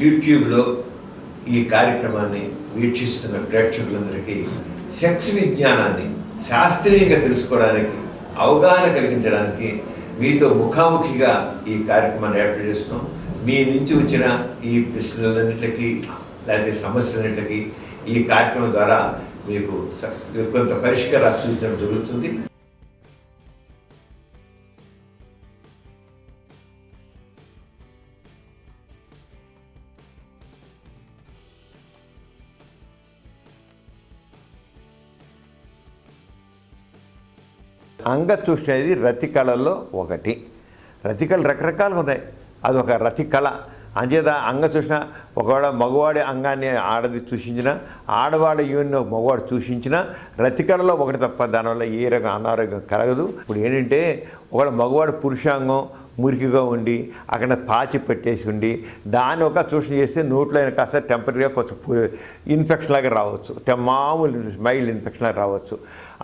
యూట్యూబ్లో ఈ కార్యక్రమాన్ని వీక్షిస్తున్న ప్రేక్షకులందరికీ సెక్స్ విజ్ఞానాన్ని శాస్త్రీయంగా తెలుసుకోవడానికి అవగాహన కలిగించడానికి మీతో ముఖాముఖిగా ఈ కార్యక్రమాన్ని ఏర్పాటు చేస్తున్నాం. మీ నుంచి వచ్చిన ఈ ప్రశ్నలన్నింటికి లేకపోతే సమస్యలన్నింటికి ఈ కార్యక్రమం ద్వారా మీకు కొంత పరిష్కారాలు సూచించడం జరుగుతుంది. అంగచూష్ణ అనేది రతి కళల్లో ఒకటి. రతి కళ రకరకాలుగా ఉన్నాయి, అదొక రతి కళ. అంచేత అంగచూష్ణ ఒకవేళ మగవాడి అంగాన్ని ఆడది సూచించిన, ఆడవాళ్ళ యూని మగవాడు సూచించిన రతి కళలో ఒకటి తప్ప దానివల్ల ఏ రకం అనారోగ్యం కలగదు. ఇప్పుడు ఏంటంటే ఒకవేళ మగవాడు పురుషాంగం మురికిగా ఉండి అక్కడ పాచి పెట్టేసి ఉండి దాన్ని ఒక చూషణ చేస్తే నోట్లో అయినా కాస్త టెంపరీగా కొంచెం ఇన్ఫెక్షన్ లాగా రావచ్చు, మామూలు మైల్డ్ ఇన్ఫెక్షన్ లాగా రావచ్చు.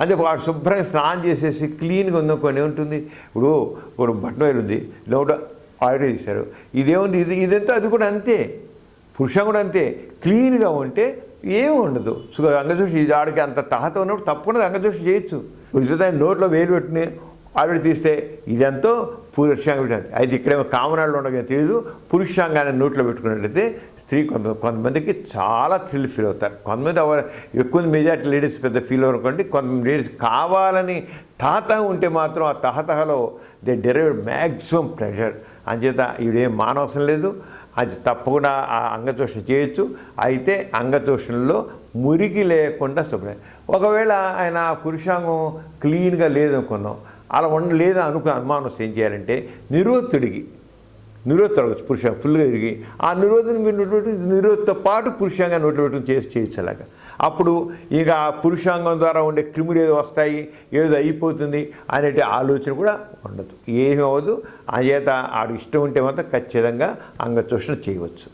అందుకే వాడు శుభ్రంగా స్నానం చేసేసి క్లీన్గా ఉందనుకోని ఏముంటుంది. ఇప్పుడు బట్టన్ వైర్ ఉంది, లోటు ఆర్డర్ చేశారు, ఇదేముంది, ఇదంతా అది కూడా అంతే, పురుషం కూడా అంతే. క్లీన్గా ఉంటే ఏమి ఉండదు. అంగదోషం ఇది ఆడికి అంత తహత ఉన్నప్పుడు తప్పకుండా అంగదోషం చేయొచ్చు. దాన్ని నోట్లో వేలు పెట్టిన ఆవిడ తీస్తే ఇదంతా పురుషాంగం. అయితే ఇక్కడేమో కామనాళ్ళు ఉండగా తెలియదు. పురుషాంగాన్ని నోట్లో పెట్టుకున్నట్టయితే స్త్రీ కొంతమందికి చాలా థ్రిల్ ఫీల్ అవుతారు. కొంతమంది ఎక్కువ మెజార్టీ లేడీస్ పెద్ద ఫీల్ అవ్వనుకోండి. కొంతమంది లేడీస్ కావాలని తహత ఉంటే మాత్రం ఆ తహతహలో దే డెరైవ్ మ్యాక్సిమం ప్రెషర్. అంచేత ఇవిడేం మానవసరం లేదు. అది తప్పకుండా ఆ అంగచోషణ చేయొచ్చు. అయితే అంగచోషణలో మురికి లేకుండా శుభ్రం. ఒకవేళ ఆయన పురుషాంగం క్లీన్గా లేదనుకున్నాం, అలా ఉండలేదు అనుమానం ఏం చేయాలంటే నిరోధ తొలగచ్చు. పురుషాంగం ఫుల్గా తిరిగి ఆ నిరోధను మీరు నిరోధతో పాటు పురుషాంగా నోట్లో పెట్టుకుని చేయొచ్చు. అలాగా అప్పుడు ఇక పురుషాంగం ద్వారా ఉండే క్రిములు ఏదో వస్తాయి, ఏదో అయిపోతుంది అనే ఆలోచన కూడా ఉండదు, ఏమీ అవ్వదు. అంచేత ఆడు ఇష్టం ఉంటే మాత్రం ఖచ్చితంగా అంగచోషణ చేయవచ్చు.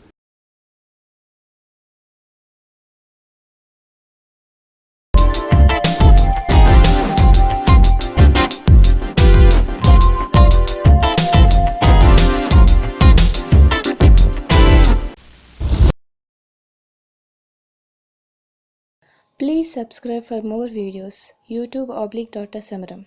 Please subscribe for more videos. YouTube / Dr. Samaram.